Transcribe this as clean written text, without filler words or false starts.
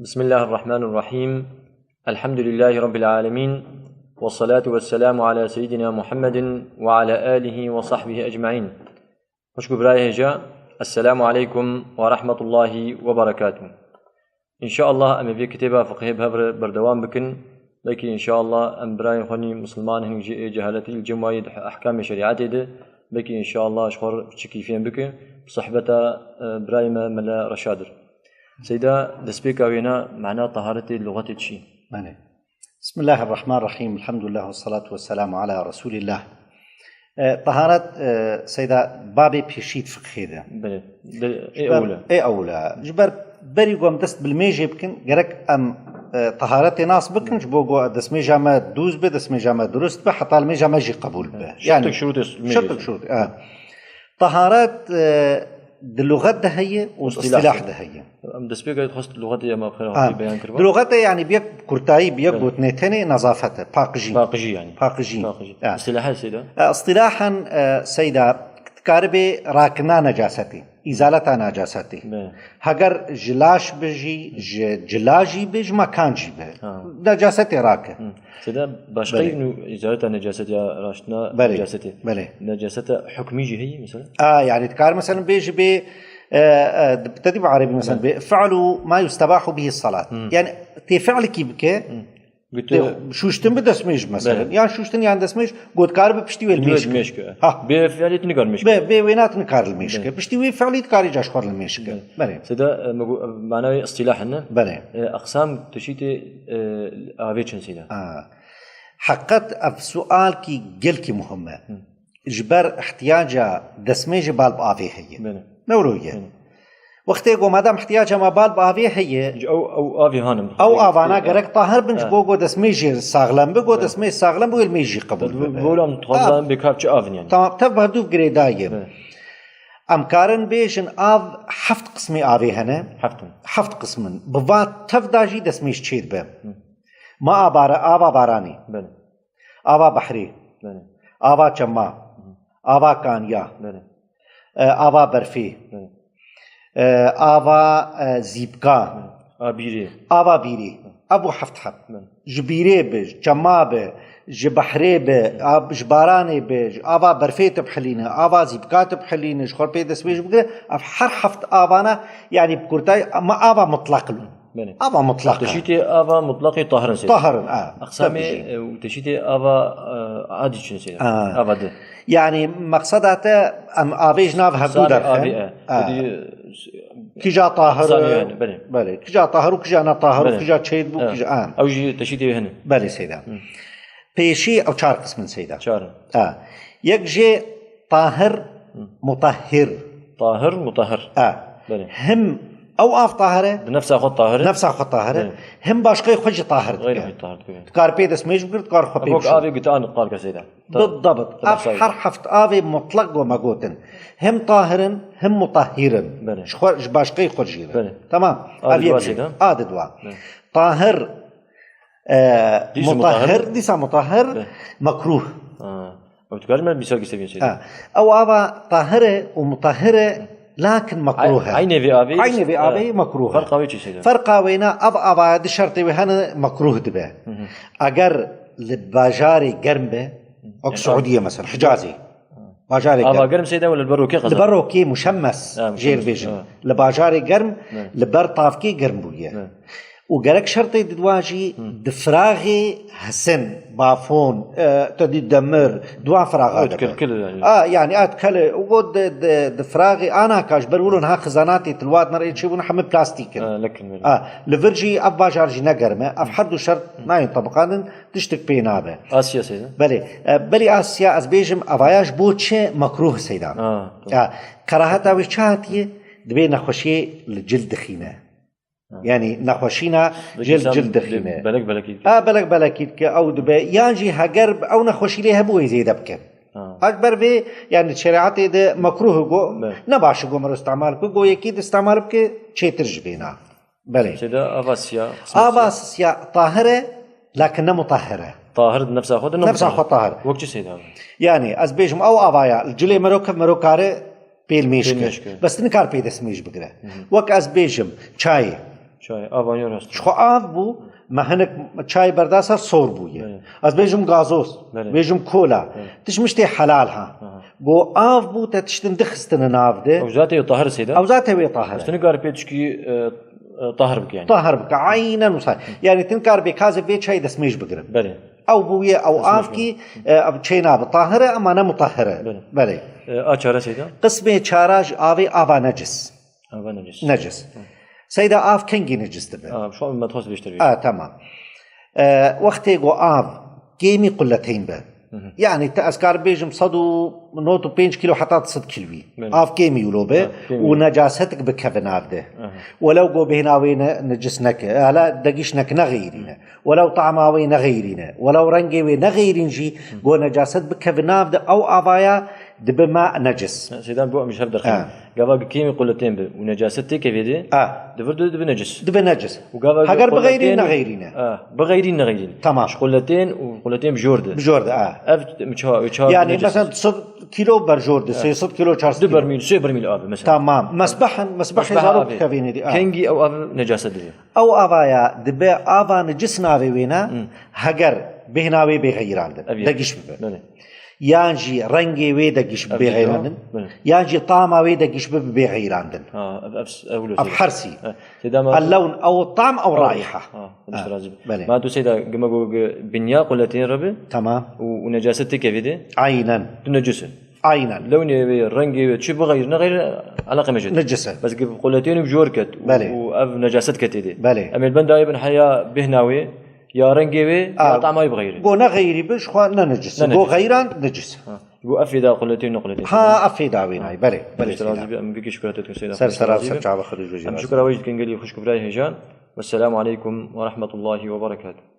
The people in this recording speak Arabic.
بسم الله الرحمن الرحيم. الحمد لله رب العالمين، والصلاة والسلام على سيدنا محمد وعلى آله وصحبه أجمعين. خوش براي هجا، السلام عليكم ورحمة الله وبركاته. إن شاء الله أم في كتابة فقه بهبر بردوام بكن، لكن إن شاء الله أم براي خوني مسلمان هن جهالتي الجمعية أحكام شريعته ده، لكن إن شاء الله أشخر كيفين بك بصحبة براي ملا رشادر. سيدا دسبيك وينا معنى طهارة اللغة تشي. بسم الله الرحمن الرحيم، الحمد لله والصلاة والسلام على رسول الله. طهارة سيدا بابي بيشيد فقهي ده. اي أولى جبر بري قوم دست بالميجي بكن جرك أم طهارة ناس بكن جبو قو دست ميجا ما دوز به دست ميجا ما درست به حتى الميجا ما يجي قبول به. يعني شرط شروط طهارة اللغة ده هي والاصطلاح ده هي. دسبيك يتخص اللغة يا ما بخير بيان كربا. اللغة يعني بيك كرتاي بيك بوتنتني نظافته باقجي يعني باقجي. اصطلاحا سيدا اصطلاحا سيدا كاربي راكنا نجاستي ازالة نجاستي. هاگر جلاش بجي جلاجي بج مكانجي به نجاستي راك. سيدا باشقي انه ازالة نجاستي يا راشنا نجاستي. نجاستي حكمي جي هي مثلا. يعني تكار مثلا بيجي بي بتدي بعربي مثلا فعلوا ما يستباح به الصلاة. يعني تفعل كيبك شوشتن بدسميش مثلا. يعني شوشتن يعني دسميش قد كارب بشتي الميشك. بفعل تنقر ميشك. بوينات نقار الميشك. بشتي فعل تكاري جاش خور الميشك. سيدا معناه اصطلاحنا. أقسام تشيتي آفيتشن سيدا. حقت أف سؤال كي جل كي مهمة. جبر احتياجا دسميش بالب آفي هي. نوروية وقتی گو مادام احتیاج ما بال باوی هی او آوی هانم او آوانا گرک طاهر بنج بوگو دسمیجی ساغلم بگو دسمی ساغلم بگو المیجی قبول بولم تخلصان بكابتش آفن يعني تمام تبع دوب گریدایه امکارن بیشن آو حفت قسمی آوی هنه حفت قسمن بوات تفداجی دسمیش چید به ما آبا بارانی آبا بحری آبا چما آبا کانیا آوا برفی آوا زیبکا آوا بیری ابو حفت حب جبیره بج جمابه جبحره به جبارانه بج آوا برفی تبحلینه آوا زیبکا تبحلینه شخور پی دسمیش بگره هر حفت آوانا يعني بكرتاي ما آوا مطلق له آوا مطلق تشيتي آوا مطلقي طاهرا سيد طاهرا أقسامي وتشيتي آوا عادي شنو سيد آوا ده يعني مقصداته ام آویج ناف هبدو درخه كجا طاهر يعني بله كجا طاهر وكجا نا طاهر وكجا تشيد بو كجا او جي تشيدي هنا بله سيدا بيشي او چار قسم سيدا چار يك جي طاهر مطهر بله هم او آف طاهره بنفس اخو طاهره هم باشقي خوش طاهر كار بيد اسميش بقدر كار خبيب ابوك ابي قطان قال كسيدا بالضبط حر حفت ابي مطلق ومقوتن هم طاهرن هم مطهرن شخور باشقي خوجيره تمام ابي دوا طاهر مطهر ديسا مطهر مكروه وتكلم بيساقي سبيل سيدا او ابا طاهره ومطهره لكن مكروهه عيني في ابي مكروهه فرق قوي شيء فرق وينا ابا دي شرط وهنا مكروه دبه اگر لباجاري قرمبه او سعوديه مثلا حجازي باجاري قرم سيدا ولا البروكي قصدك البروكي مشمس جير فيجن لباجاري قرم لبر طافكي قرم بويه وقالك شرطي دواجي دفراغي حسن بافون تدي دمر دوا فراغات يعني اتكل وقد دفراغي انا كاش برولن ها خزاناتي تلوات نريد تشوفون حمل بلاستيك لكن لفرجي ابا جارجي نقرمه افحدو شرط ما ينطبقان تشتك بينابه اسيا سيدا بلي اسيا از بيجم افاياج بوتشه مكروه سيدا كراهته وشاتي دبي نخشي للجلد خيمه يعني نخوشينا جلد خيمه بلك بلكيت او دبي يانجي هقرب او نخوشي ليها بو يزيد بك اكبر في يعني شريعتي ده مكروه جو نباش جو مر استعمال کو يكيد استعمال بك چيتر جبينا بله سيدا افاسيا طاهره لكن مطهره طاهر نفسه خود طاهر وقت سيدا يعني از بيجم او افايا الجلي مروكاره بيل ميشك بس نكار بيد اسميش بقرا وك از بيجم چاي شاي افاني راست شخو آف بو ما هنك شاي برداسر صور بويه از بيجم غازوس بيجم كولا تش مشتي حلالها بو آف بو تتشتن دخستن ناف ده او ذاته طاهر سيدا او ذاته وي طاهر استنقار بيتشكي طاهر بك يعني طاهر بك عينا وصحيح يعني تنكر بكازي بيت شاي دسميش بقرب بلي او بويه او آفكي شينا بطاهره اما انا مطهره بلي اشاره سيدا قسمه شاراج آفي آفا نجس افا نجس نجس سيدا آف كنجي نجس دبه شو ما تخص بيشتري تمام وقتي جو آف كيمي قلتين به يعني تأذكار بيجم صدو نوتو 5 كيلو حتى 6 كيلوي آف كيمي يولو به ونجاستك بكفن آف ده ولو جو بهناوين نجسنك هلا دقيشنك نغيرين ولو طعماوي نغيرين ولو رنجي نغيرين جي جو نجاست بكفن آف ده أو آفايا دبما نجس سيدان بو مش هبدر خير قبل كيمي قلتين به ونجاستي كيفيدي دفرد دب نجس هاجر بغيرين نغيرين بغيرين نغيرين تمام قلتين وقلتين بجورد يعني مثلا 100 كيلو برجورد 600 كيلو 400 برميل 6 برميل آب مثلا تمام مسبح زارو كافيني دي كينجي او آب نجاسة دي او آبايا دبي آبا نجس ناوي وينا هاجر بهناوي بغيران دقيش ببه يانجي رنجي ويدقش بغيراندن يانجي طعمه ويدقش بغيراندن أبحرسي اللون أو الطعم أو رائحة ما تو سيدا جمعو بنيا قلتين ربي تمام ونجاستي كيفيدي عينا تنجسه عينا لوني رنجي شو بغير نغير علاقة مجد نجسة بس قلتين بجوركت وأف نجاست كتيدي أما البند أيضا حيا بهناوي يا رنجي يا طعمه يبغير جو نغيري بش خوانا نجس جو غيران نجس جو أفيدا قلتين نقلتين أفيدا ويناي بلي بك شكرا تكسيدا سر شعب خرج وجه شكرا وجد كنجلي خوش كبراي هجان والسلام عليكم ورحمة الله وبركاته.